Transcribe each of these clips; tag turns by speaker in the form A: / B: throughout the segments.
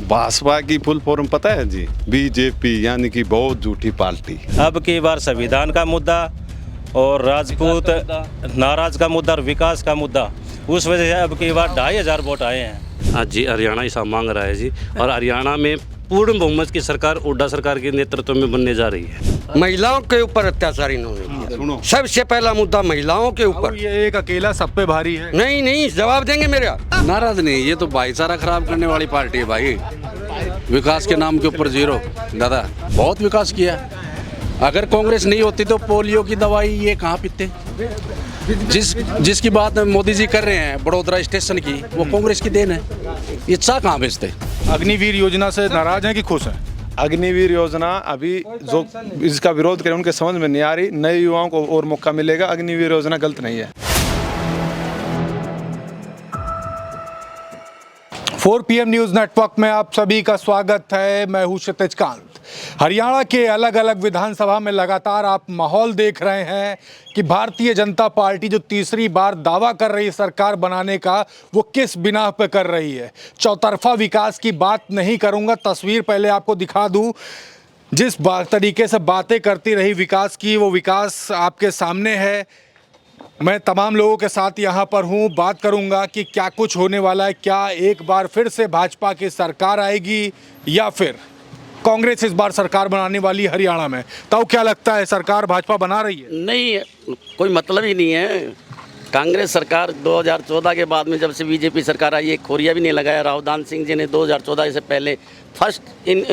A: भाजपा की full form पता है जी? बीजेपी, यानी कि बहुत झूठी पार्टी।
B: अब की बार संविधान का मुद्दा और राजपूत नाराज का मुद्दा और विकास का मुद्दा, उस वजह से अब की बार 2500 वोट आए हैं।
C: आज जी हरियाणा हिसाब मांग रहा है जी, और हरियाणा में पूर्ण बहुमत की सरकार हुड्डा सरकार के नेतृत्व में बनने जा रही है।
D: महिलाओं के ऊपर अत्याचार इन्होंने किया।
A: सुनो,
D: सबसे पहला मुद्दा महिलाओं के ऊपर।
E: ये एक अकेला सब पे भारी है।
D: नहीं, जवाब देंगे मेरा।
F: नाराज नहीं, ये तो भाईचारा खराब करने वाली पार्टी है भाई। विकास के नाम के ऊपर जीरो। दादा बहुत विकास किया। अगर कांग्रेस नहीं होती तो पोलियो की दवाई ये कहाँ पीते। जिसकी बात मोदी जी कर रहे हैं बड़ोदरा स्टेशन की, वो कांग्रेस की देन है। ये चाह कहाँ बेचते।
E: अग्निवीर योजना से नाराज हैं कि खुश हैं?
A: अग्निवीर योजना अभी जो इसका विरोध करें उनके समझ में नहीं आ रही। नए युवाओं को और मौका मिलेगा। अग्निवीर योजना गलत नहीं है।
E: 4 PM न्यूज नेटवर्क में आप सभी का स्वागत है। मैं हूं क्षितिज कांत। हरियाणा के अलग अलग विधानसभा में लगातार आप माहौल देख रहे हैं कि भारतीय जनता पार्टी जो तीसरी बार दावा कर रही है सरकार बनाने का, वो किस बिना पे कर रही है। चौतरफा विकास की बात नहीं करूंगा, तस्वीर पहले आपको दिखा दूं। जिस तरीके से बातें करती रही विकास की, वो विकास आपके सामने है। मैं तमाम लोगों के साथ यहाँ पर हूँ, बात करूँगा कि क्या कुछ होने वाला है। क्या एक बार फिर से भाजपा की सरकार आएगी या फिर कांग्रेस इस बार सरकार बनाने वाली हरियाणा में? तो क्या लगता है, सरकार भाजपा बना रही है?
C: नहीं, कोई मतलब ही नहीं है। कांग्रेस सरकार 2014 के बाद में जब से बीजेपी सरकार आई, एक खोरिया भी नहीं लगाया। रावदान सिंह जी ने 2014 से पहले फर्स्ट इन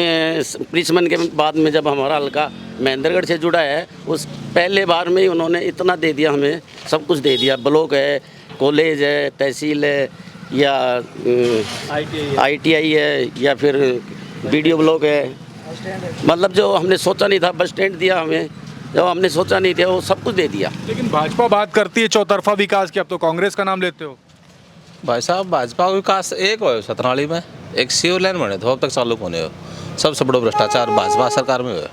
C: प्रिसमन के बाद में जब हमारा हल्का महेंद्रगढ़ से जुड़ा है, उस पहले बार में ही उन्होंने इतना दे दिया, हमें सब कुछ दे दिया। ब्लॉक है, कॉलेज है, तहसील है, या ITI है, या फिर BDO ब्लॉक है। मतलब जो हमने सोचा नहीं था, बस स्टैंड दिया हमें, जो हमने सोचा नहीं था वो सब कुछ दे दिया।
E: लेकिन भाजपा बात करती है चौतरफा विकास की, अब तो कांग्रेस का नाम लेते हो।
G: भाई साहब, भाजपा का विकास एक हो सतनाली में, एक सीवर लाइन बने तो अब तक चालू होने हो। सबसे बड़ा भ्रष्टाचार भाजपा सरकार में हुआ।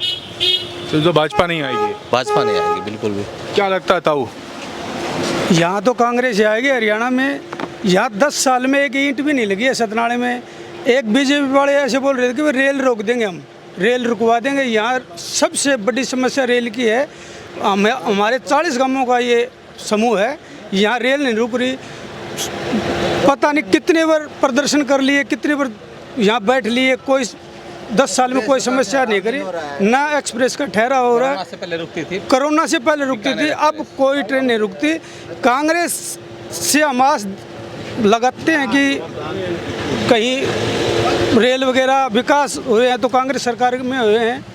E: तो जो भाजपा नहीं आएगी?
G: भाजपा नहीं आएगी बिल्कुल भी।
E: क्या लगता है ताऊ?
H: यहाँ तो कांग्रेस आएगी। हरियाणा में यहाँ 10 साल में एक ईंट भी नहीं लगी है सतनाड़े में। एक बीजेपी वाले ऐसे बोल रहे थे कि रेल रोक देंगे, हम रेल रुकवा देंगे। यहाँ सबसे बड़ी समस्या रेल की है। हमारे 40 गांवों का ये समूह है, यहाँ रेल नहीं रुक रही। पता नहीं कितने बार प्रदर्शन कर लिए, कितने बार यहाँ बैठ लिए, कोई 10 साल में कोई समस्या नहीं करी। ना एक्सप्रेस का ठहराव हो रहा है।
G: कोरोना से पहले रुकती थी, अब कोई ट्रेन नहीं रुकती। कांग्रेस
H: से हम आस लगाते हैं कि कहीं रेल वगैरह विकास हुए हैं तो कांग्रेस सरकार में हुए हैं,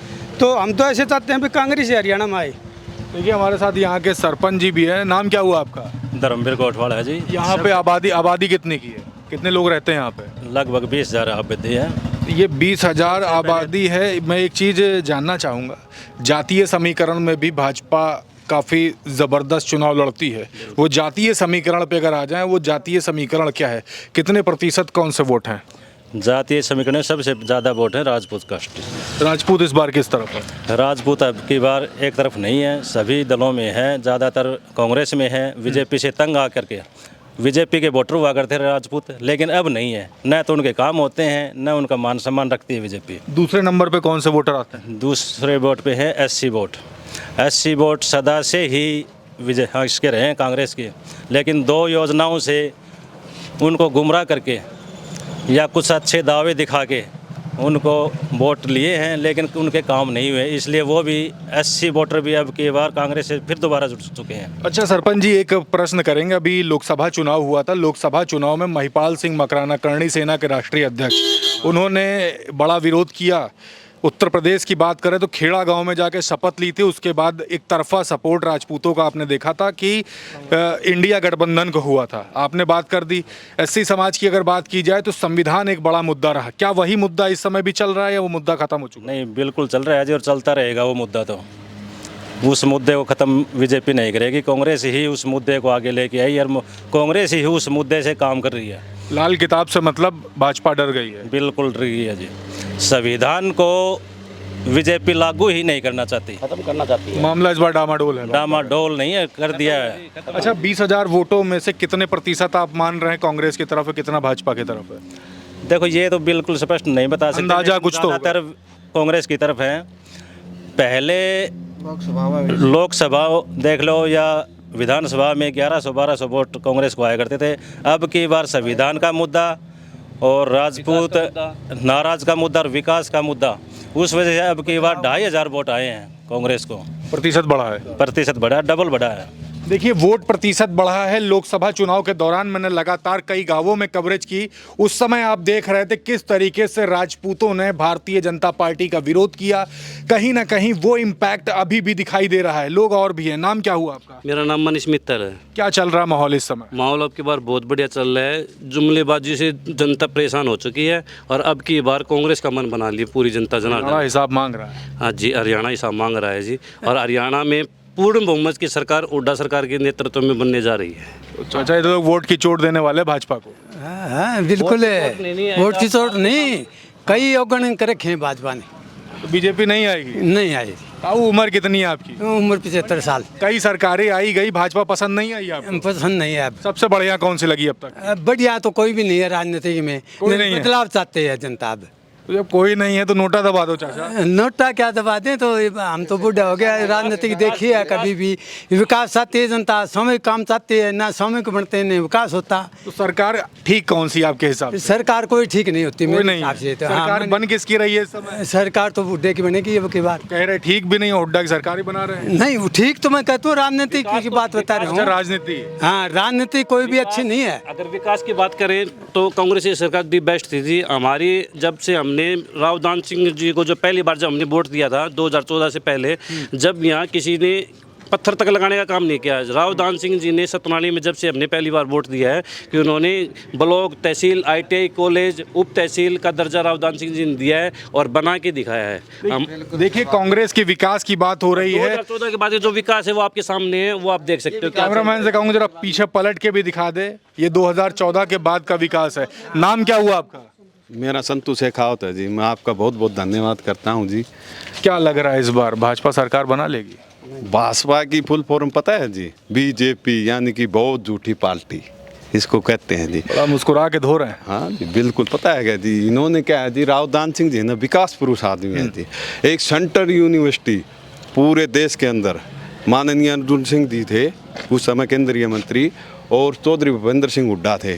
H: तो हम तो ऐसे चाहते हैं कि कांग्रेस ही हरियाणा में आए।
E: देखिए, हमारे साथ यहाँ के सरपंच जी भी है। नाम क्या हुआ आपका?
B: धर्मवीर कोटवाल है जी।
E: यहाँ पे आबादी कितनी की है? कितने लोग रहते हैं यहाँ पे?
B: लगभग 20,000 आबादी है।
E: ये 20,000 आबादी है। मैं एक चीज़ जानना चाहूँगा, जातीय समीकरण में भी भाजपा काफ़ी ज़बरदस्त चुनाव लड़ती है। वो जातीय समीकरण पे अगर आ जाएं, वो जातीय समीकरण क्या है? कितने प्रतिशत कौन से वोट हैं?
B: जातीय समीकरण में सबसे ज़्यादा वोट है राजपूत कास्ट।
E: राजपूत इस बार किस तरफ है?
B: राजपूत अब की बार एक तरफ नहीं है, सभी दलों में है। ज़्यादातर कांग्रेस में है। बीजेपी से तंग आकर के बीजेपी के वोटर हुआ करते राजपूत, लेकिन अब नहीं है। न तो उनके काम होते हैं, न उनका मान सम्मान रखती है बीजेपी।
E: दूसरे नंबर पे कौन से वोटर आते हैं?
B: दूसरे वोट पे है SC वोट। SC वोट सदा से ही विजय इसके रहे हैं कांग्रेस के, लेकिन 2 योजनाओं से उनको गुमराह करके या कुछ अच्छे दावे दिखा के उनको वोट लिए हैं, लेकिन उनके काम नहीं हुए। इसलिए वो भी SC वोटर भी अब की बार कांग्रेस से फिर दोबारा जुड़ चुके हैं।
E: अच्छा सरपंच जी, एक प्रश्न करेंगे। अभी लोकसभा चुनाव हुआ था। लोकसभा चुनाव में महिपाल सिंह मकराना, करणी सेना के राष्ट्रीय अध्यक्ष, उन्होंने बड़ा विरोध किया। उत्तर प्रदेश की बात करें तो खेड़ा गांव में जाके शपथ ली थी। उसके बाद एक तरफा सपोर्ट राजपूतों का आपने देखा था कि इंडिया गठबंधन को हुआ था। आपने बात कर दी। SC समाज की अगर बात की जाए तो संविधान एक बड़ा मुद्दा रहा। क्या वही मुद्दा इस समय भी चल रहा है या वो मुद्दा खत्म हो चुका?
B: नहीं, बिल्कुल चल रहा है जी, और चलता रहेगा वो मुद्दा। तो उस मुद्दे को ख़त्म बीजेपी नहीं करेगी, कांग्रेस ही उस मुद्दे को आगे लेके आई और कांग्रेस ही उस मुद्दे से काम कर रही है।
E: लाल किताब से मतलब भाजपा डर गई है?
B: बिल्कुल डर गई है जी। संविधान को बीजेपी लागू ही नहीं करना चाहती,
C: खत्म करना चाहती है।
E: मामला इस बार डामाडोल है।
B: डामाडोल नहीं है, कर दिया है।
E: अच्छा, 20,000 वोटों में से कितने प्रतिशत आप मान रहे हैं कांग्रेस की तरफ है, कितना भाजपा की तरफ है?
B: देखो ये तो बिल्कुल स्पष्ट नहीं बता सकते,
E: अंदाजा
B: लेकिन
E: कुछ तो होगा।
B: ज़्यादातर कांग्रेस की तरफ है। पहले लोकसभा देख लो या विधानसभा में 1100-1200 वोट कांग्रेस को आया करते थे। अब की बार संविधान का मुद्दा और राजपूत नाराज का मुद्दा और विकास का मुद्दा, उस वजह से अब की बार 2500 वोट आए हैं कांग्रेस को।
E: प्रतिशत बढ़ा है।
B: प्रतिशत बढ़ा, डबल बढ़ा है।
E: देखिए, वोट प्रतिशत बढ़ा है। लोकसभा चुनाव के दौरान मैंने लगातार कई गांवों में कवरेज की। उस समय आप देख रहे थे किस तरीके से राजपूतों ने भारतीय जनता पार्टी का विरोध किया। कहीं ना कहीं वो इम्पैक्ट अभी भी दिखाई दे रहा है। लोग और भी हैं। नाम क्या हुआ आपका?
I: मेरा नाम मनीष मित्तल है।
E: क्या चल रहा है माहौल इस समय?
I: माहौल अब की बार बहुत बढ़िया चल रहा है। जुमलेबाजी से जनता परेशान हो चुकी है और अब की बार कांग्रेस का मन बना लिया पूरी जनता
E: बड़ा
I: जनार्दन।
E: हिसाब मांग रहा है।
I: हाँ जी, हरियाणा हिसाब मांग रहा है जी। और हरियाणा में पूर्ण बहुमत की सरकार हुड्डा सरकार के नेतृत्व में बनने जा रही है।
E: अच्छा, ये तो लोग वोट की चोट देने वाले भाजपा को।
H: हाँ बिल्कुल है, वोट की चोट नहीं, कई अवगणन कर रखे हैं भाजपा ने।
E: तो बीजेपी नहीं आएगी?
H: नहीं आई।
E: ताऊ, उम्र कितनी है आपकी?
H: उम्र 75 साल।
E: कई सरकारें आई गई, भाजपा पसंद नहीं आई आपको?
H: पसंद नहीं है अब।
E: सबसे बढ़िया कौन सी लगी अब तक?
H: बढ़िया तो कोई भी नहीं है राजनीति में।
E: कोई नहीं है?
H: बदलाव चाहते हैं जनता अब।
E: तो जब कोई नहीं है तो नोटा दबा दो चाचा।
H: नोटा क्या दबा दें, तो हम तो बूढ़ा हो गया। राजनीतिक देखिए है, कभी भी विकास चाहती है जनता, सामूहिक काम चाहती है ना, सामूहिक बनते हैं नहीं विकास होता।
E: तो सरकार ठीक कौन सी आपके हिसाब से?
H: सरकार कोई ठीक नहीं होती
E: कोई
H: मेरे
E: नहीं
H: हिसाब
E: है।
H: से तो।
E: सरकार
H: हाँ,
E: बन किसकी रही है इस समय?
H: सरकार तो बूढ़े की बनेगी अब की बार।
E: कह रहे ठीक भी नहीं, हुड्डा की सरकार ही बना रहे हैं।
H: नहीं वो ठीक तो मैं कहता हूँ, राजनीति की बात बता रहा
E: अच्छा,
H: हूँ।
E: राजनीति।
H: हाँ, राजनीति कोई भी अच्छी नहीं है।
I: अगर विकास की बात करें तो कांग्रेस की सरकार दी बेस्ट थी जी हमारी। जब से हमने राव दान सिंह जी को जो पहली बार जब हमने वोट दिया था 2014 से पहले, जब यहाँ किसी ने पत्थर तक लगाने का काम नहीं किया। राव दान सिंह जी ने सतनाली में जब से हमने पहली बार वोट दिया है कि उन्होंने ब्लॉक, तहसील, ITI कॉलेज, उप तहसील का दर्जा राव दान सिंह जी ने दिया है और बना के दिखाया है। हम
E: देखिए, कांग्रेस की विकास की बात हो रही है।
I: 2014 के बाद जो विकास है वो आपके सामने है, वो आप देख सकते हो।
E: कैमरामैन से कहूँगा जरा पीछे पलट के भी दिखा दे। ये 2014 के बाद का विकास है। नाम क्या हुआ आपका?
J: मेरा संतु शेखावत है जी। मैं आपका बहुत बहुत धन्यवाद करता हूं जी।
E: क्या लग रहा है इस बार भाजपा सरकार बना लेगी?
J: भाजपा की फुल फॉर्म पता है जी? बीजेपी, यानी कि बहुत झूठी पार्टी इसको कहते हैं जी।
E: बड़ा मुस्कुरा के धो रहे हैं।
J: हाँ जी, बिल्कुल पता है क्या जी। इन्होंने क्या है जी, राव दान सिंह जी ना विकास पुरुष आदमी है जी। एक सेंट्रल यूनिवर्सिटी पूरे देश के अंदर माननीय अर्जुन सिंह जी थे उस समय केंद्रीय मंत्री, और चौधरी भूपेंद्र सिंह हुड्डा थे।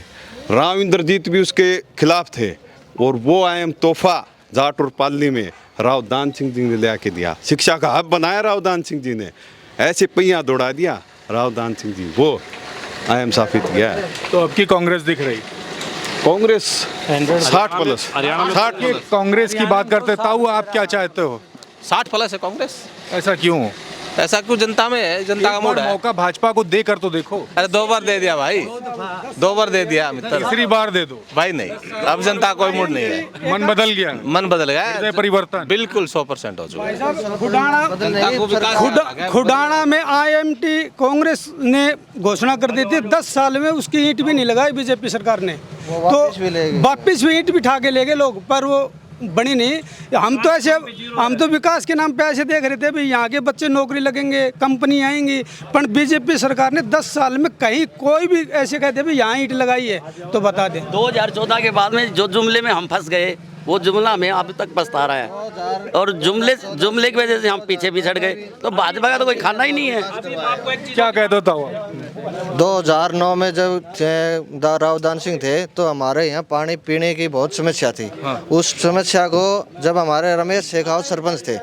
J: राव इंद्रजीत भी उसके खिलाफ थे, और वो IIM तोहफा जाट और पाली में राव दान सिंह जी ने ले आके दिया। शिक्षा का हब बनाया राव दान सिंह जी ने। ऐसे पहिया दौड़ा दिया राव दान सिंह जी, वो IIM स्थापित किया है।
E: तो अब की कांग्रेस दिख रही?
J: कांग्रेस 60+।
I: हरियाणा
J: 60+।
E: कांग्रेस की बात करते ताऊ, आप क्या चाहते हो?
G: 60+ है कांग्रेस।
E: ऐसा क्यों?
G: ऐसा क्यों? जनता में है, जनता का
E: एक बार
G: मूड है।
E: मौका भाजपा को देकर तो देखो।
G: अरे 2 बार दे दिया भाई, 2 बार दे दिया मित्र।
E: तीसरी बार दे दो
G: भाई नहीं, अब जनता कोई मूड नहीं है।
E: मन बदल गया,
G: मन बदल गया
E: हृदय
G: है,
E: परिवर्तन।
G: बिल्कुल 100% हो चुका है।
H: खुडाना
G: को विकास
H: खुडाना में IMT कांग्रेस ने घोषणा कर दी थी, 10 साल में उसकी ईंट भी नहीं लगाई बीजेपी सरकार ने। तो वापिस भी ईंट बिठा के ले गए लोग, पर वो बनी नहीं। हम तो विकास के नाम पे ऐसे देख रहे थे भी यहाँ के बच्चे नौकरी लगेंगे, कंपनी आएंगी, पर बीजेपी सरकार ने 10 साल में कहीं कोई भी ऐसे कहते भी यहाँ ईंट लगाई है तो बता दें।
C: 2014 के बाद में जो जुमले में हम फंस गए, वो जुमला में अब तक पछता रहा है, और जुमले की वजह से हम पीछे पिछड़ गए। तो भाजपा का तो कोई खाना ही नहीं है।
E: क्या कहते था वो?
K: 2009 में जब राव दान सिंह थे तो हमारे यहाँ पानी पीने की बहुत समस्या थी। उस समस्या को जब हमारे रमेश शेखावत सरपंच थे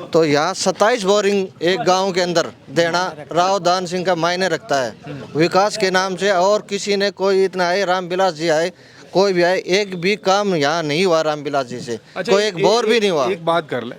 K: तो यहाँ 27 बोरिंग एक गांव के अंदर देना राव दान सिंह का मायने रखता है विकास के नाम से। और किसी ने कोई इतना आए, रामविलास जी आए, कोई भी आए, एक भी काम यहाँ नहीं हुआ रामविलास जी से। कोई एक बोर भी नहीं हुआ।
E: एक बात कर ले,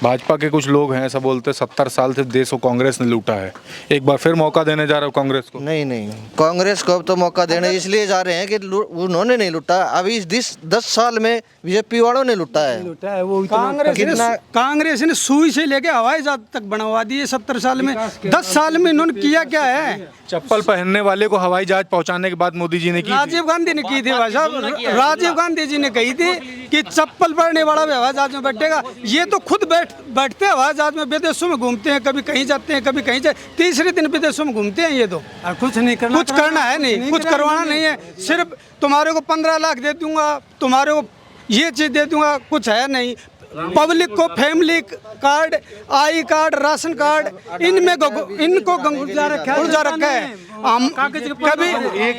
E: भाजपा के कुछ लोग हैं ऐसा बोलते 70 साल से देश को कांग्रेस ने लूटा है, एक बार फिर मौका देने जा रहे हो कांग्रेस को?
K: नहीं, कांग्रेस को अब तो मौका देने इसलिए जा रहे हैं कि उन्होंने नहीं लूटा, अभी इस 10 साल में बीजेपी वालों ने लूटा है।
H: वो कांग्रेस ने सुई से लेके हवाई जहाज तक बनवा दिए 70 साल में। 10 साल में इन्होंने किया क्या है?
E: चप्पल पहनने वाले को हवाई जहाज पहुंचाने की बात मोदी जी ने की।
H: राजीव गांधी ने की थी भाई साहब। राजीव गांधी जी ने कही थी कि चप्पल पहनने वाला भी हवाई जहाज में बैठेगा। ये तो खुद बैठते हवाई जहाज में, विदेशों में घूमते हैं, कभी कहीं जाते हैं, कभी कहीं जाते, तीसरे दिन विदेशों में घूमते हैं ये तो। कुछ नहीं करना, कुछ करना है नहीं, कुछ करवाना नहीं है, सिर्फ तुम्हारे को 15 लाख दे दूंगा, तुम्हारे को ये चीज़ दे दूंगा, कुछ है नहीं। पब्लिक को family card, I card, ration card, इनको उलझा रखा है। हम कभी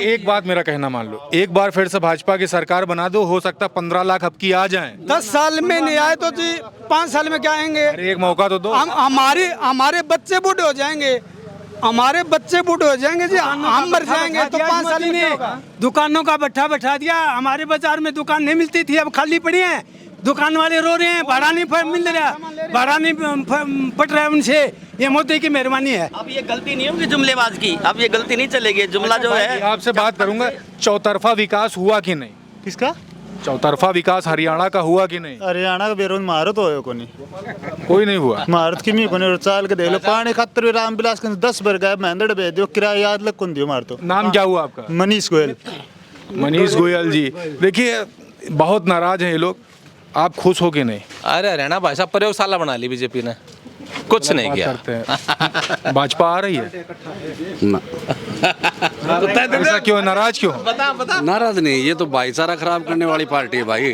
E: एक बात मेरा कहना मान लो, एक बार फिर से भाजपा की सरकार बना दो, हो सकता है 15 लाख अब की आ जाएं।
H: 10 साल में नहीं आए तो जी 5 साल में क्या आएंगे?
E: अरे एक मौका तो दो।
H: हमारे बच्चे बूढ़े हो जाएंगे, हमारे बच्चे बूढ़े हो जाएंगे जी, हम मर जाएंगे तो 5 साल में होगा। दुकानों का बैठा दिया, हमारे बाजार में दुकान नहीं मिलती थी, अब खाली पड़ी है, दुकान वाले रो रहे हैं, भाड़ा नहीं मिल रहा, भाड़ा नहीं पट रहा है उनसे। ये मोदी की मेहरबानी है।
C: अब ये गलती नहीं होगी जुमलेबाज की, अब ये गलती नहीं चलेगी, जुमला जो है।
E: आपसे बात करूंगा, चौतरफा विकास हुआ कि नहीं?
L: किसका?
E: चौतरफा विकास हरियाणा का हुआ कि नहीं?
L: हरियाणा का बेरोज मारत हो को नहीं,
E: कोई नहीं हुआ।
L: मारत की मी कोने चाल के देख लो, पानी खतर रामविलास के 10 बार गए, महेंद्र भेज दियो, किराया याद लग कौन दियो मार तो।
E: नाम क्या हुआ आपका?
L: मनीष गोयल।
E: मनीष गोयल जी, देखिए बहुत नाराज हैं ये लोग, आप खुश हो कि नहीं?
G: अरे हरियाणा भाई साहब प्रयोगशाला बना ली बीजेपी ने, कुछ नहीं किया।
E: भाजपा आ रही है ऐसा क्यों, नाराज क्यों?
F: नाराज नहीं, ये तो भाईचारा खराब करने वाली पार्टी है भाई।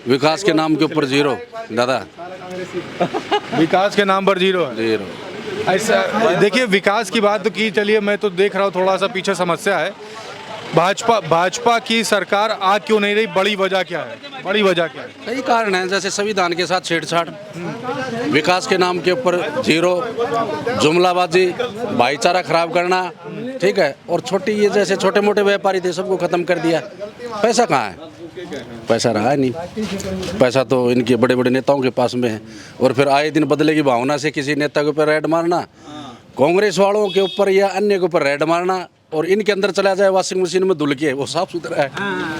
F: विकास के नाम के ऊपर जीरो दादा,
E: विकास के नाम पर जीरो है।
F: जीरो
E: ऐसा देखिए, विकास की बात तो की, चलिए मैं तो देख रहा हूँ थोड़ा सा पीछे समस्या है। भाजपा की सरकार आ क्यों नहीं रही? बड़ी वजह क्या है? बड़ी वजह क्या है?
F: कई कारण हैं, जैसे संविधान के साथ छेड़छाड़, विकास के नाम के ऊपर जीरो, जुमलाबाजी, भाईचारा खराब करना, ठीक है। और छोटी ये जैसे छोटे मोटे व्यापारी थे सबको खत्म कर दिया। पैसा कहाँ है? पैसा रहा है नहीं, पैसा तो इनके बड़े बड़े नेताओं के पास में है। और फिर आए दिन बदले की भावना से किसी नेता के ऊपर रेड मारना, कांग्रेस वालों के ऊपर या अन्य के ऊपर रेड मारना, और इनके अंदर चला जाए वॉशिंग मशीन में धुल के, वो साफ सुथरा है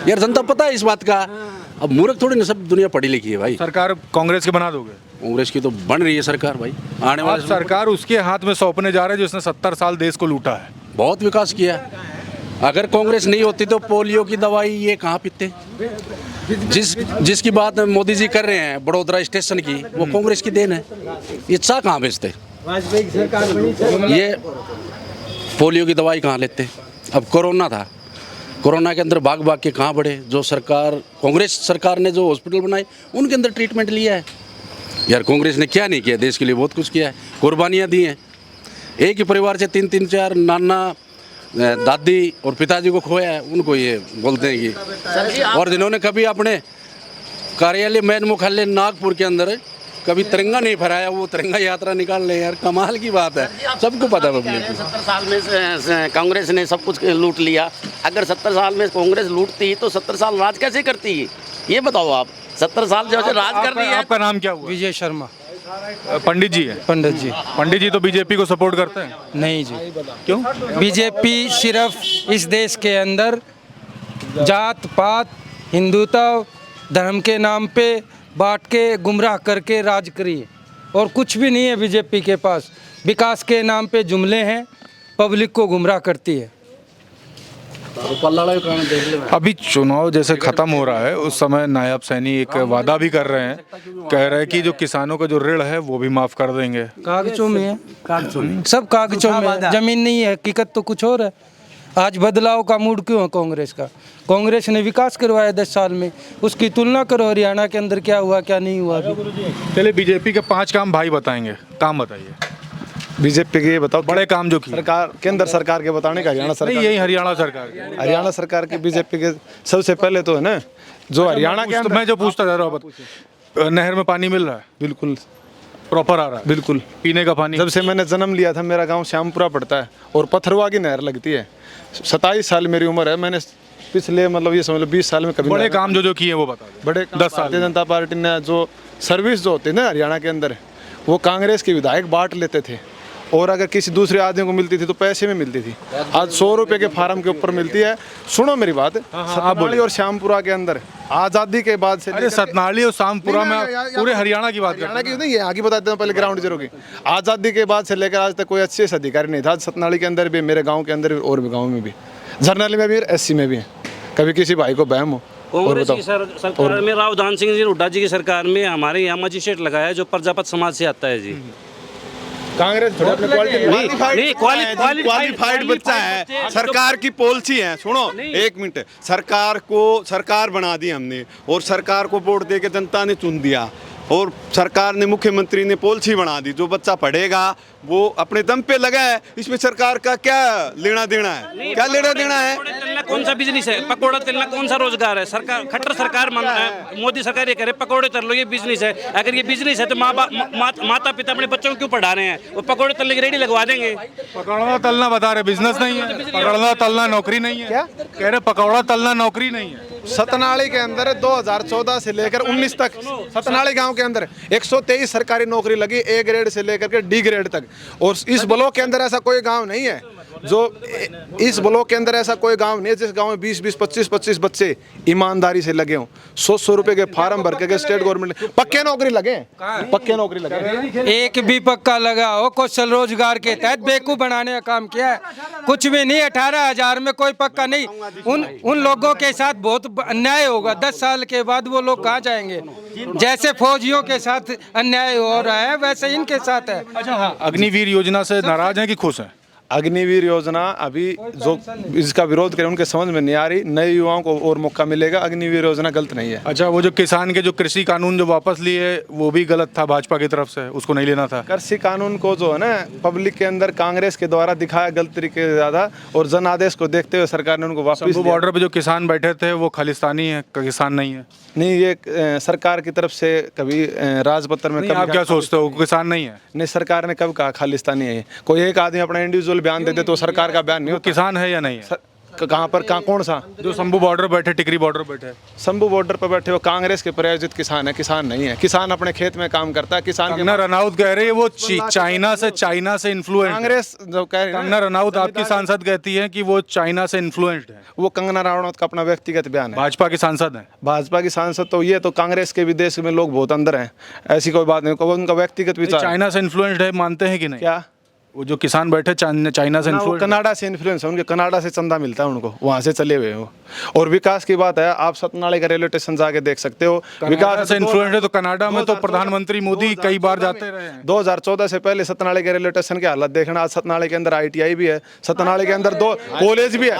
F: यार, जनता पता है इस बात का। अब मूर्ख थोड़ी ना, सब दुनिया पढ़ी लिखी है भाई।
E: सरकार कांग्रेस के बना दोगे?
F: कांग्रेस की तो बन रही है सरकार भाई, आने वाले
E: सरकार उसके हाथ में सौंपने जा रहे हैं जिसने 70 साल देश को लूटा है।
F: बहुत विकास किया। अगर कांग्रेस नहीं होती तो पोलियो की दवाई ये कहाँ पीते? जिसकी बात मोदी जी कर रहे हैं बड़ोदरा स्टेशन की, वो कांग्रेस की देन है। ये चाह कहाँ बेचते? ये पोलियो की दवाई कहाँ लेते? अब कोरोना था, कोरोना के अंदर भाग भाग के कहाँ बढ़े? जो सरकार, कांग्रेस सरकार ने जो हॉस्पिटल बनाए उनके अंदर ट्रीटमेंट लिया है। यार कांग्रेस ने क्या नहीं किया? देश के लिए बहुत कुछ किया है, कुर्बानियाँ दी हैं। एक ही परिवार से 3-4 नाना दादी और पिताजी को खोया है, उनको ये बोलते हैं कि, और जिन्होंने कभी अपने कार्यालय मैन मुख्यालय नागपुर के अंदर कभी तिरंगा नहीं फहराया, वो तिरंगा यात्रा निकाल ले। यार कमाल की बात है, सबको पता है पब्लिक को।
C: 70 साल में कांग्रेस ने सब कुछ लूट लिया। अगर 70 साल में कांग्रेस लूटती तो 70 साल राज कैसे करती? ये बताओ आप। 70 साल जो राज कर रही है।
E: आपका नाम क्या हुआ?
H: विजय शर्मा।
E: पंडित जी है?
H: पंडित जी।
E: पंडित जी तो बीजेपी को सपोर्ट करते हैं?
H: नहीं जी।
E: क्यों?
H: बीजेपी सिर्फ इस देश के अंदर जात पात, हिंदुत्व, धर्म के नाम पे बांट के गुमराह करके राज करी है, और कुछ भी नहीं है बीजेपी के पास। विकास के नाम पे जुमले हैं, पब्लिक को गुमराह करती है।
E: अभी चुनाव जैसे खत्म हो रहा है, उस समय नायब सैनी एक वादा भी कर रहे हैं, कह रहे हैं कि जो किसानों का जो ऋण है वो भी माफ कर देंगे।
H: कागजों में है, सब कागजों में है, जमीन नहीं है, हकीकत तो कुछ और है। आज बदलाव का मूड क्यों है कांग्रेस का? कांग्रेस ने विकास करवाया 10 साल में, उसकी तुलना करो हरियाणा के अंदर क्या हुआ क्या नहीं हुआ।
E: चलिए बीजेपी के 5 काम भाई बताएंगे, काम बताइए।
A: बीजेपी के ये बताओ
E: बड़े काम जो किए
A: सरकार, केंद्र सरकार के बताने का, हरियाणा सरकार?
E: यही हरियाणा सरकार के।
A: हरियाणा सरकार के बीजेपी के सबसे पहले तो है ना, जो हरियाणा के
E: मैं जो पूछता जा रहा हूँ, नहर में पानी मिल रहा है?
A: बिल्कुल
E: प्रॉपर आ रहा है?
A: बिल्कुल
E: पीने का पानी।
A: जब से मैंने जन्म लिया था, मेरा गांव श्यामपुरा पड़ता है और पथरवा की नहर लगती है। 27 साल मेरी उम्र है, मैंने पिछले मतलब ये समझ लो 20 साल में कभी
E: बड़े काम जो किए वो बता दो।
A: बड़े 10 साल जनता पार्टी ने जो सर्विस जो होती है ना हरियाणा के अंदर, वो कांग्रेस के विधायक बांट लेते थे, और अगर किसी दूसरे आदमी को मिलती थी तो पैसे में मिलती थी। आज 100 रुपए के फार्म के ऊपर मिलती है। सुनो मेरी बात, सतनाली और श्यामपुरा के अंदर आज़ादी के बाद से,
E: अरे सतनाली और श्यामपुरा में पूरे हरियाणा की बात
A: हरियाणा की नहीं है, आगे बताते हैं पहले ग्राउंड जीरो की। आज़ादी के बाद से लेकर आज तक कोई अच्छे से अधिकारी नहीं था। सतनाली के अंदर भी, मेरे गाँव के अंदर भी, और भी गाँव में भी, झरनाली में भी, SC में भी है। कभी किसी भाई को बहम हो
I: कांग्रेस की सरकार में राव दान सिंह जी हुड्डा जी की सरकार में हमारे यहाँ मजिस्ट्रेट लगाया है जो प्रजापत समाज से आता है जी।
A: कांग्रेस थोड़ा अपने
J: क्वालिफाइड बच्चा है, सरकार की पॉलिसी है। सुनो एक मिनट, सरकार बना दी हमने और सरकार को वोट दे के जनता ने चुन दिया और सरकार ने, मुख्यमंत्री ने पॉलिसी बना दी, जो बच्चा पढ़ेगा वो अपने दम पे लगा है। इसमें सरकार का क्या लेना देना है? क्या लेना देना है?
I: पकौड़ा तलना कौन सा बिजनेस है? पकौड़ा तलना कौन सा रोजगार है? सरकार खट्टर सरकार मोदी सरकार ये करे पकौड़े तल लो, ये बिजनेस है। अगर ये बिजनेस है तो माता पिता अपने बच्चों को क्यों पढ़ा रहे हैं? वो पकौड़े तलने की रेडी लगवा देंगे।
E: पकौड़ा तलना बता रहे बिजनेस नहीं है, पकौड़ा तलना नौकरी नहीं है। क्या कह रहे? पकौड़ा तलना नौकरी नहीं है।
A: सतनाली के अंदर 2014 से लेकर 19 तक सतनाली गांव के अंदर 123 सरकारी नौकरी लगी, ए ग्रेड से लेकर के डी ग्रेड तक। और इस ब्लॉक के अंदर ऐसा कोई गांव नहीं है इस ब्लॉक के अंदर ऐसा कोई गांव नहीं है जिस गांव में 20-20, 25-25 बच्चे ईमानदारी से लगे हों। 100 रुपए के फार्म भर के स्टेट गवर्नमेंट पक्के नौकरी लगे, पक्के नौकरी लगे।
H: एक भी पक्का लगा हो, कौशल रोजगार के तहत बेवकूफ बनाने का काम किया है। कुछ भी नहीं, 18,000 में कोई पक्का नहीं। उन लोगों के साथ बहुत अन्याय होगा। 10 साल के बाद वो लोग कहाँ जाएंगे? जैसे फौजियों के साथ अन्याय हो रहा है वैसे इनके साथ है।
E: अच्छा हाँ, अग्निवीर योजना से नाराज हैं कि खुश हैं?
A: अग्निवीर योजना अभी जो इसका विरोध करें उनके समझ में नहीं आ रही। नए युवाओं को और मौका मिलेगा। अग्निवीर योजना गलत नहीं है।
E: अच्छा, वो जो किसान के जो कृषि कानून जो वापस लिए वो भी गलत था भाजपा की तरफ से, उसको नहीं लेना था।
A: कृषि कानून को जो है ना पब्लिक के अंदर कांग्रेस के द्वारा दिखाया गलत तरीके से ज़्यादा, और जन आदेश को देखते हुए सरकार ने उनको वापस।
E: बॉर्डर पे जो किसान बैठे थे वो खालिस्तानी है, किसान नहीं है?
A: नहीं, ये सरकार की तरफ से कभी राजपत्र में
E: आप क्या सोचते हो, किसान नहीं है?
A: नहीं, सरकार ने कब कहा खालिस्तानी है? कोई एक आदमी अपना इंडिविजुअल बयान दे दे तो सरकार का बयान नहीं होता।
E: किसान है या नहीं है?
A: कहाँ पर, कौन सा?
E: जो शंभू बॉर्डर बैठे, टिकरी बॉर्डर बैठे।
A: शंभू बॉर्डर पर बैठे वो कांग्रेस के प्रायोजित किसान है, किसान नहीं है। किसान अपने खेत में काम करता है। किसान
E: कंगना रनौत कह रही है वो चाइना से इन्फ्लुएंस।
A: कांग्रेस जो कह रही है,
E: कंगना रनौत आपकी सांसद कहती है कि वो चाइना से इन्फ्लुएंस्ड है।
A: वो कंगना रनौत का अपना व्यक्तिगत बयान है।
E: भाजपा की सांसद है।
A: भाजपा की सांसद तो ये तो कांग्रेस के विदेश में लोग बहुत अंदर हैं, ऐसी कोई बात नहीं। उनका व्यक्तिगत विचार।
E: चाइना से इन्फ्लुएंस्ड है मानते हैं कि नहीं?
A: क्या
E: वो जो किसान बैठे चाइना से इन्फ्लुएंस?
A: कनाडा से इन्फ्लुएंस है, उनके कनाडा से चंदा मिलता है उनको, वहाँ से चले हुए हो। और विकास की बात है, आप सतनाले का रेलवे स्टेशन जाके देख सकते हो।
E: विकास से इन्फ्लुएंस है तो कनाडा में तो प्रधानमंत्री मोदी कई बार जाते रहे हैं।
A: 2014 से पहले सतनाले के रेलवे स्टेशन की हालत देखना। आज सतनाले के अंदर ITI भी है, सतनाले के अंदर 2 कॉलेज भी है।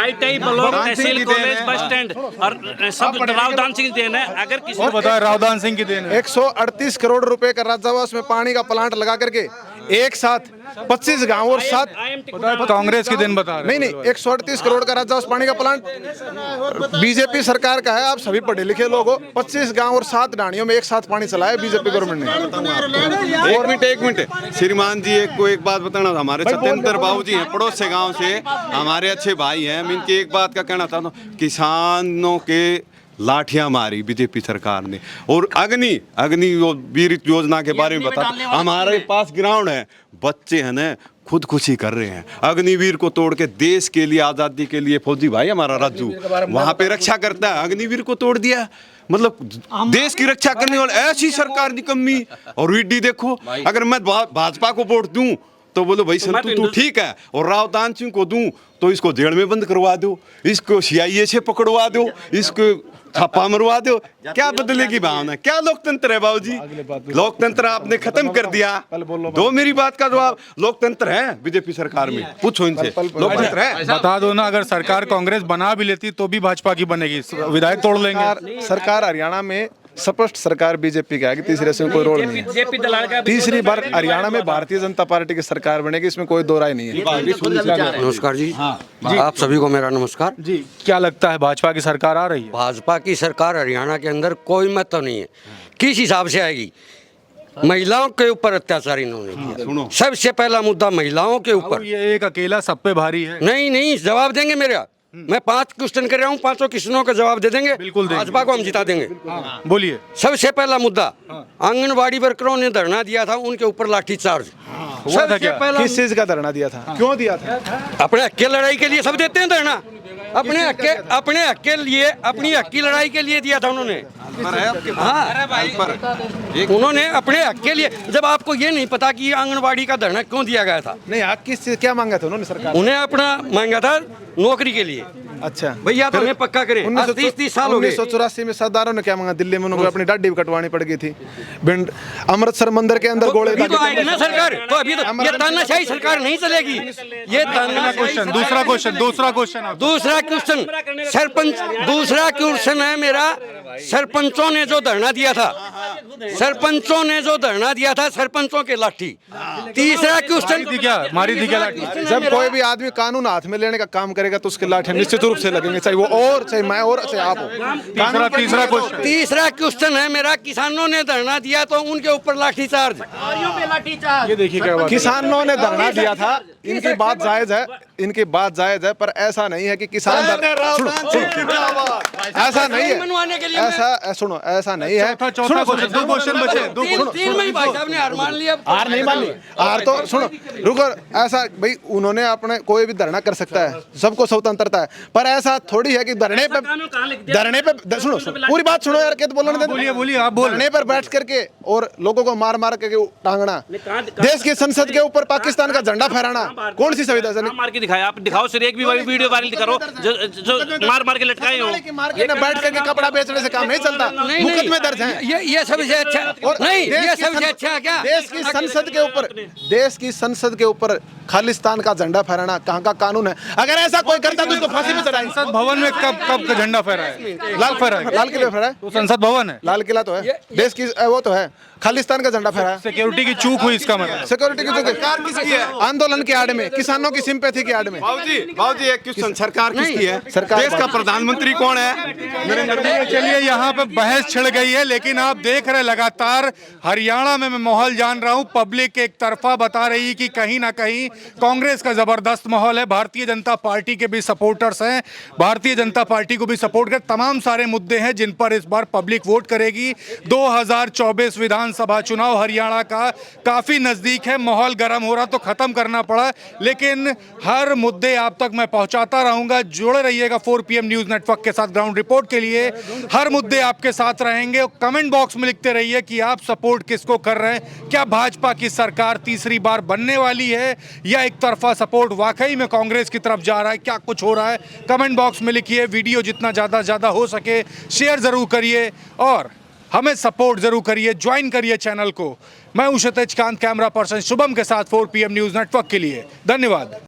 I: ITI ब्लॉक, तहसील कॉलेज, बस स्टैंड और सब राव दान सिंह देन है। अगर किसी
E: को बताया राव दान सिंह की देन है।
A: 138 करोड़ रुपए का राजवास में पानी का प्लांट लगा करके एक साथ 25 गांव और 7
E: कांग्रेस की दिन बता रहे।
A: नहीं, 138 करोड़ का राजस्व पानी का प्लांट बीजेपी सरकार का है। आप सभी पढ़े लिखे लोग हो। 25 गांव और 7 डाणियों में एक साथ पानी चलाया बीजेपी गवर्नमेंट ने।
J: एक मिनट श्रीमान जी, एक बात बताना। हमारे सत्येंद्र बाबू जी हैं, पड़ोस से गाँव से, हमारे अच्छे भाई हैं। मैं इनकी एक बात का कहना चाहता हूँ, किसानों के लाठियां मारी बीजेपी सरकार ने। और अग्निवीर योजना के बारे में बता, हमारे पास ग्राउंड है, बच्चे हैं ना खुदकुशी कर रहे हैं। अग्निवीर को तोड़ के देश के लिए, आज़ादी के लिए फौजी भाई हमारा राजू वहाँ पे रक्षा करता है, अग्निवीर को तोड़ दिया। मतलब देश की रक्षा करने वाली ऐसी सरकार निकम्मी। और वीडी देखो, अगर मैं भाजपा को वोट दूं तो बोलो भाई संतू तू ठीक है, और राव दान सिंह को दूं तो इसको जेल में बंद करवा दो, इसको CIA से पकड़वा दो, इसको छापा मरवा दो। क्या बदलेगी भावना? क्या लोकतंत्र है बाबूजी? लोकतंत्र आपने खत्म कर दिया। दो मेरी बात का जवाब। लोकतंत्र है बीजेपी सरकार में? पूछो इनसे, लोकतंत्र है?
E: बता दो ना, अगर सरकार कांग्रेस बना भी लेती तो भी भाजपा की बनेगी, विधायक तोड़ लेंगे।
A: सरकार हरियाणा में स्पष्ट सरकार बीजेपी की आएगी, तीसरे से कोई रोल नहीं है। तीसरी बार हरियाणा में भारतीय जनता पार्टी की सरकार बनेगी, इसमें कोई दो राय नहीं है।
D: नमस्कार जी, आप सभी को मेरा नमस्कार
E: जी। क्या लगता है भाजपा की सरकार आ रही है?
D: भाजपा की सरकार हरियाणा के अंदर कोई महत्व नहीं है। किस हिसाब से आएगी? महिलाओं के ऊपर अत्याचार इन्होंने किया। सबसे पहला मुद्दा महिलाओं के ऊपर।
E: ये एक अकेला सब पे भारी है?
D: नहीं, जवाब देंगे मेरा। मैं 5 क्वेश्चन कर रहा हूँ, 5 क्वेश्चनों का जवाब दे देंगे।
E: बिल्कुल देंगे।
D: भाजपा को हम जिता देंगे।
E: बोलिए।
D: सबसे पहला मुद्दा, आंगनबाड़ी वर्करों ने धरना दिया था, उनके ऊपर लाठीचार्ज।
A: सबसे पहला किस चीज का धरना दिया था? क्यों दिया था?
D: अपने हक की लड़ाई के लिए सब देते हैं धरना। अपने हक के लिए, अपनी हक की लड़ाई के लिए दिया था उन्होंने। उन्होंने अपने हक के लिए। जब आपको ये नहीं पता कि आंगनबाड़ी का धरना क्यों दिया गया था?
A: नहीं, हक किस चीज, क्या मांगा था उन्होंने सरकार?
D: उन्हें अपना मांगा था नौकरी के लिए।
A: अच्छा
D: भैया तो हमें पक्का करें। 30 साल हो गए।
A: 1984 में सरदारों ने क्या मांगा, दिल्ली में उनको अपनी दाढ़ी भी कटवानी पड़ गई थी। भिंड अमृतसर मंदिर के अंदर गोले
D: अभी तो आएगी ना सरकार, तो अभी तो ये तानाशाही सरकार नहीं चलेगी। ये
E: क्वेश्चन, दूसरा क्वेश्चन
D: सरपंच, दूसरा क्वेश्चन है मेरा, सरपंचों ने जो धरना दिया था, सरपंचों के लाठी। तीसरा क्वेश्चन
E: क्या मारी थी क्या लाठी?
A: जब कोई भी आदमी कानून हाथ में लेने का काम करेगा तो उसके लाठी निश्चित रूप से लगेंगे, चाहे वो और चाहे मैं और चाहे आप हो।
D: तीसरा क्वेश्चन है मेरा, किसानों ने धरना दिया तो उनके ऊपर लाठी चार्ज।
E: ये देखिए क्या बात है।
A: किसानों ने धरना दिया था, इनकी बात जायज है, पर ऐसा नहीं है कि किसान ऐसा नहीं है,
D: मनवाने के लिए
A: ऐसा सुनो, ऐसा नहीं है।
E: चौथा क्वेश्चन, 2 क्वेश्चन बचे, 2
D: तीन में ही भाई साहब ने हार मान लिया।
A: हार नहीं मान ली, हार तो सुनो रुको, ऐसा भाई उन्होंने अपने कोई भी धरना कर सकता है, सबको स्वतंत्रता है, पर ऐसा थोड़ी है कि धरने पे सुनो पूरी बात सुनो यार, क्या बोलो ना,
E: बोलिए आप बोल।
A: धरने पर बैठ करके और लोगों को मार के टांगना, देश की संसद के ऊपर पाकिस्तान का झंडा फहराना, कौन सी संविधान
I: मार के दिखाया, आप दिखाओ सिर्फ एक भी वीडियो वायरल करो जो मार के लटकाए हो।
A: बैठ करके कपड़ा बेचने से काम नहीं चलता, मुकदमे दर्ज हैं।
D: ये सबसे अच्छा नहीं, ये सबसे अच्छा क्या,
A: देश की संसद के ऊपर खालिस्तान का झंडा फहराना कहाँ का कानून है? अगर ऐसा कोई करता तो उसको फांसी पे चढ़ाएंगे।
E: संसद भवन में कब का झंडा फहरा है? लाल किला फहरा है,
A: तो
E: संसद भवन है,
A: लाल किला तो है, देश की वो तो है, खालिस्तान का झंडा फहरा है।
E: सिक्योरिटी की चूक हुई इसका मतलब?
A: सिक्योरिटी की चूक किसकी है? आंदोलन की आड़ में, किसानों की सिंपैथी की आड़ में।
J: बाबूजी एक क्वेश्चन, सरकार किसकी है?
A: सरकार
J: देश का प्रधानमंत्री कौन है?
E: चलिए यहाँ पे बहस छिड़ गई है, लेकिन आप देख रहे लगातार हरियाणा में मैं माहौल जान रहा हूँ, पब्लिक एक तरफा बता रही कि कहीं ना कहीं कांग्रेस का जबरदस्त माहौल है, भारतीय जनता पार्टी के भी सपोर्टर्स हैं, भारतीय जनता पार्टी को भी सपोर्ट कर तमाम सारे मुद्दे हैं जिन पर इस बार पब्लिक वोट करेगी। 2024 विधानसभा चुनाव हरियाणा का काफी नजदीक है, माहौल गर्म हो रहा तो खत्म करना पड़ा, लेकिन हर मुद्दे आप तक मैं पहुंचाता रहूंगा। जुड़े रहिएगा 4 PM न्यूज नेटवर्क के साथ ग्राउंड रिपोर्ट के लिए, हर मुद्दे आपके साथ रहेंगे। कमेंट बॉक्स में लिखते रहिए कि आप सपोर्ट किसको कर रहे हैं, क्या भाजपा की सरकार तीसरी बार बनने वाली है या एक तरफा सपोर्ट वाकई में कांग्रेस की तरफ जा रहा है, क्या कुछ हो रहा है? कमेंट बॉक्स में लिखिए। वीडियो जितना ज़्यादा हो सके शेयर ज़रूर करिए और हमें सपोर्ट ज़रूर करिए, ज्वाइन करिए चैनल को। मैं हूं क्षितिज कांत, कैमरा पर्सन शुभम के साथ 4 PM न्यूज़ नेटवर्क के लिए। धन्यवाद।